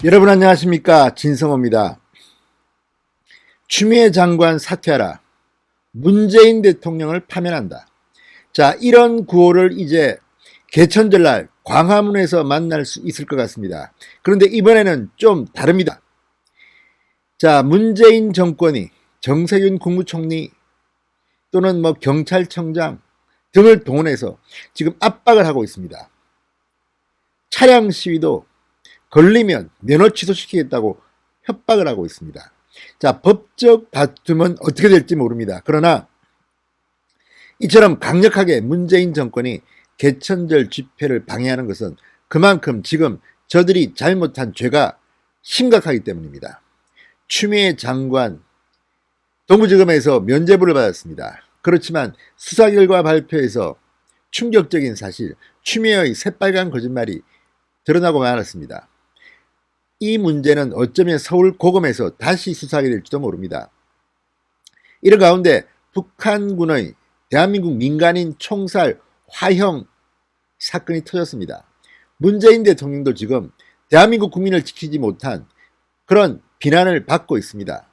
여러분 안녕하십니까, 진성호입니다. 추미애 장관 사퇴하라, 문재인 대통령을 파면한다. 자, 이런 구호를 이제 개천절날 광화문에서 만날 수 있을 것 같습니다. 그런데 이번에는 좀 다릅니다. 자, 문재인 정권이 정세균 국무총리 또는 경찰청장 등을 동원해서 지금 압박을 하고 있습니다. 차량 시위도 걸리면 면허 취소시키겠다고 협박을 하고 있습니다. 자, 법적 다툼은 어떻게 될지 모릅니다. 그러나 이처럼 강력하게 문재인 정권이 개천절 집회를 방해하는 것은 그만큼 지금 저들이 잘못한 죄가 심각하기 때문입니다. 추미애 장관 동부지검에서 면죄부를 받았습니다. 그렇지만 수사 결과 발표에서 충격적인 사실, 추미애의 새빨간 거짓말이 드러나고 말았습니다. 이 문제는 어쩌면 서울 고검에서 다시 수사하게 될지도 모릅니다. 이런 가운데 북한군의 대한민국 민간인 총살 화형 사건이 터졌습니다. 문재인 대통령도 지금 대한민국 국민을 지키지 못한 그런 비난을 받고 있습니다.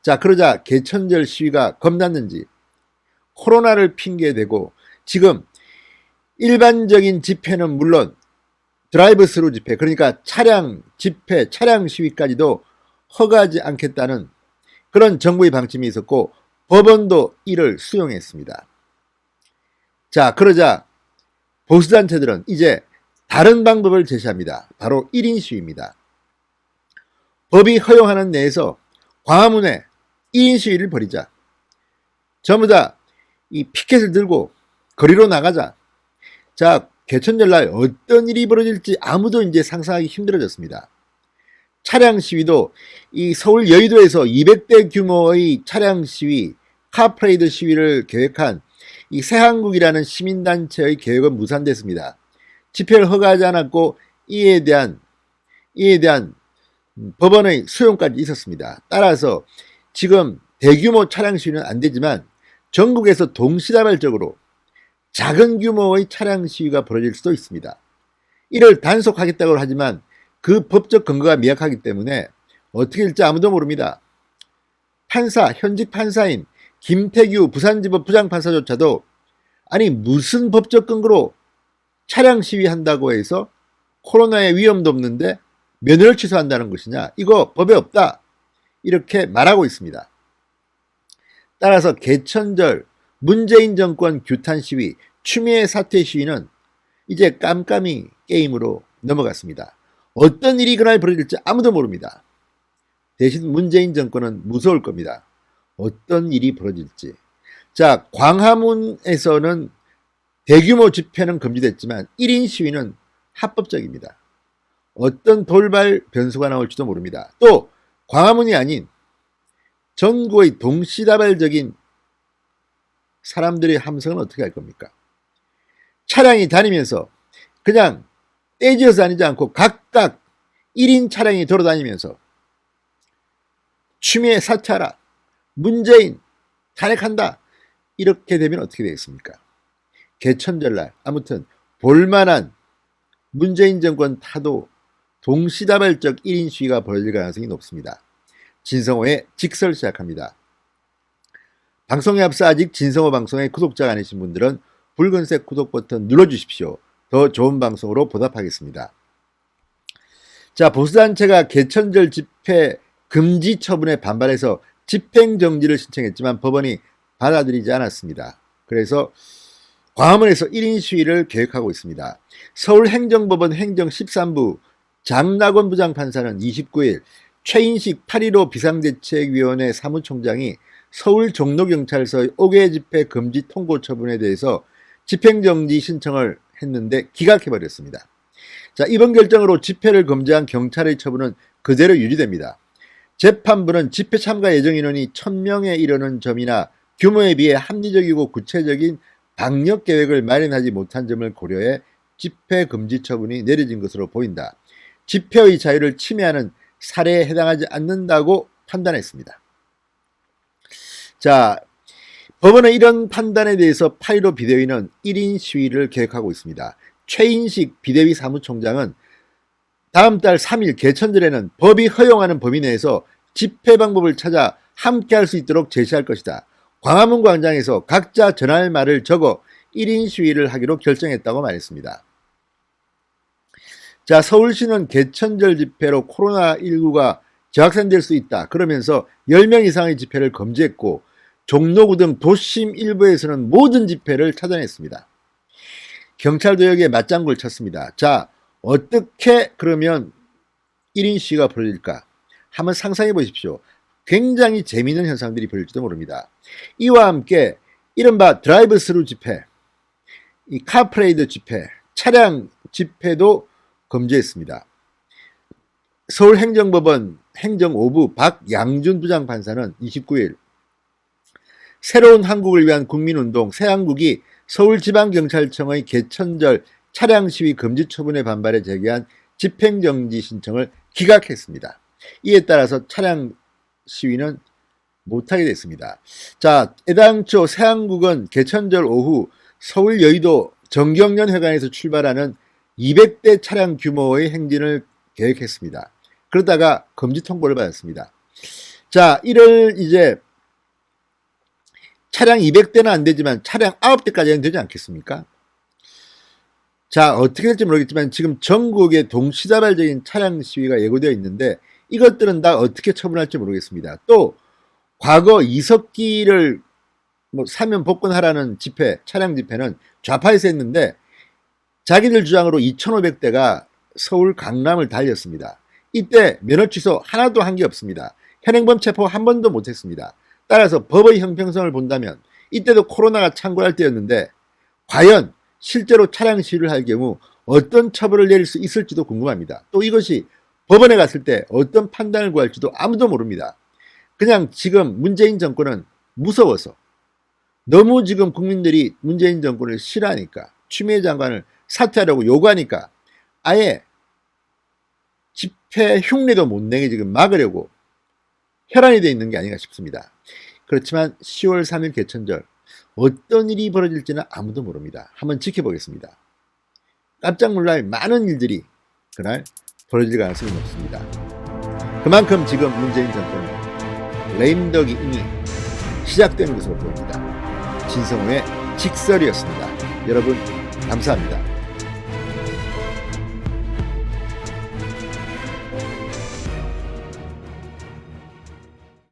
자, 그러자 개천절 시위가 겁났는지 코로나를 핑계대고 지금 일반적인 집회는 물론 드라이브 스루 집회, 그러니까 차량 집회, 차량 시위까지도 허가하지 않겠다는 그런 정부의 방침이 있었고 법원도 이를 수용했습니다. 자, 그러자 보수단체들은 이제 다른 방법을 제시합니다. 바로 1인 시위입니다. 법이 허용하는 내에서 광화문에 1인 시위를 벌이자. 전부 다 이 피켓을 들고 거리로 나가자. 자, 개천절날 어떤 일이 벌어질지 아무도 이제 상상하기 힘들어졌습니다. 차량 시위도 이 서울 여의도에서 200대 규모의 차량 시위, 카프레이드 시위를 계획한 이 새한국이라는 시민단체의 계획은 무산됐습니다. 집회를 허가하지 않았고 이에 대한 법원의 수용까지 있었습니다. 따라서 지금 대규모 차량 시위는 안 되지만 전국에서 동시다발적으로 작은 규모의 차량 시위가 벌어질 수도 있습니다. 이를 단속하겠다고 하지만 그 법적 근거가 미약하기 때문에 어떻게 될지 아무도 모릅니다. 현직 판사인 김태규 부산지법 부장판사조차도 아니 무슨 법적 근거로 차량 시위한다고 해서 코로나의 위험도 없는데 면허를 취소한다는 것이냐, 이거 법에 없다, 이렇게 말하고 있습니다. 따라서 개천절 문재인 정권 규탄 시위, 추미애 사퇴 시위는 이제 깜깜이 게임으로 넘어갔습니다. 어떤 일이 그날 벌어질지 아무도 모릅니다. 대신 문재인 정권은 무서울 겁니다. 어떤 일이 벌어질지. 자, 광화문에서는 대규모 집회는 금지됐지만 1인 시위는 합법적입니다. 어떤 돌발 변수가 나올지도 모릅니다. 또 광화문이 아닌 전국의 동시다발적인 사람들의 함성은 어떻게 할 겁니까? 차량이 다니면서 그냥 떼지어서 다니지 않고 각각 1인 차량이 돌아다니면서 추미애 사퇴하라, 문재인 탄핵한다, 이렇게 되면 어떻게 되겠습니까? 개천절날 아무튼 볼만한 문재인 정권 타도 동시다발적 1인 시위가 벌어질 가능성이 높습니다. 진성호의 직설 시작합니다. 방송에 앞서 아직 진성호 방송의 구독자가 아니신 분들은 붉은색 구독 버튼 눌러주십시오. 더 좋은 방송으로 보답하겠습니다. 자, 보수단체가 개천절 집회 금지 처분에 반발해서 집행정지를 신청했지만 법원이 받아들이지 않았습니다. 그래서 광화문에서 1인 시위를 계획하고 있습니다. 서울행정법원 행정 13부 장낙원 부장판사는 29일 최인식 8.15 비상대책위원회 사무총장이 서울 종로경찰서의 5개 집회 금지 통고 처분에 대해서 집행정지 신청을 했는데 기각해버렸습니다. 자, 이번 결정으로 집회를 금지한 경찰의 처분은 그대로 유지됩니다. 재판부는 집회 참가 예정 인원이 1000명에 이르는 점이나 규모에 비해 합리적이고 구체적인 방역 계획을 마련하지 못한 점을 고려해 집회 금지 처분이 내려진 것으로 보인다. 집회의 자유를 침해하는 사례에 해당하지 않는다고 판단했습니다. 자, 법원의 이런 판단에 대해서 8.15 비대위는 1인 시위를 계획하고 있습니다. 최인식 비대위 사무총장은 다음 달 3일 개천절에는 법이 허용하는 범위 내에서 집회 방법을 찾아 함께 할 수 있도록 제시할 것이다. 광화문 광장에서 각자 전할 말을 적어 1인 시위를 하기로 결정했다고 말했습니다. 자, 서울시는 개천절 집회로 코로나19가 재확산될 수 있다. 그러면서 10명 이상의 집회를 금지했고 종로구 등 도심 일부에서는 모든 집회를 차단했습니다. 경찰도 여기에 맞장구를 쳤습니다. 자, 어떻게 그러면 1인 시위가 벌어질까? 한번 상상해 보십시오. 굉장히 재미있는 현상들이 벌어질지도 모릅니다. 이와 함께 이른바 드라이브 스루 집회, 이 카프레이드 집회, 차량 집회도 금지했습니다. 서울행정법원 행정 5부 박양준 부장판사는 29일 새로운 한국을 위한 국민운동 새한국이 서울지방경찰청의 개천절 차량 시위 금지 처분에 반발해 제기한 집행정지 신청을 기각했습니다. 이에 따라서 차량 시위는 못하게 됐습니다. 자, 애당초 새한국은 개천절 오후 서울 여의도 정경련회관에서 출발하는 200대 차량 규모의 행진을 계획했습니다. 그러다가 금지 통보를 받았습니다. 자, 이를 이제 차량 200대는 안 되지만 차량 9대까지는 되지 않겠습니까? 자, 어떻게 될지 모르겠지만 지금 전국에 동시다발적인 차량 시위가 예고되어 있는데 이것들은 다 어떻게 처분할지 모르겠습니다. 또 과거 이석기를 사면 복권하라는 집회, 차량 집회는 좌파에서 했는데 자기들 주장으로 2,500대가 서울 강남을 달렸습니다. 이때 면허 취소 하나도 한 게 없습니다. 현행범 체포 한 번도 못했습니다. 따라서 법의 형평성을 본다면 이때도 코로나가 창궐할 때였는데 과연 실제로 차량 시위를 할 경우 어떤 처벌을 내릴 수 있을지도 궁금합니다. 또 이것이 법원에 갔을 때 어떤 판단을 구할지도 아무도 모릅니다. 그냥 지금 문재인 정권은 무서워서 너무 지금 국민들이 문재인 정권을 싫어하니까 추미애 장관을 사퇴하려고 요구하니까 아예 집회 흉내도 못 내게 지금 막으려고 혈안이 되어 있는 게 아닌가 싶습니다. 그렇지만 10월 3일 개천절 어떤 일이 벌어질지는 아무도 모릅니다. 한번 지켜보겠습니다. 깜짝 놀랄 많은 일들이 그날 벌어질 가능성이 높습니다. 그만큼 지금 문재인 정권은 레임덕이 이미 시작된 것으로 보입니다. 진성호의 직설이었습니다. 여러분 감사합니다.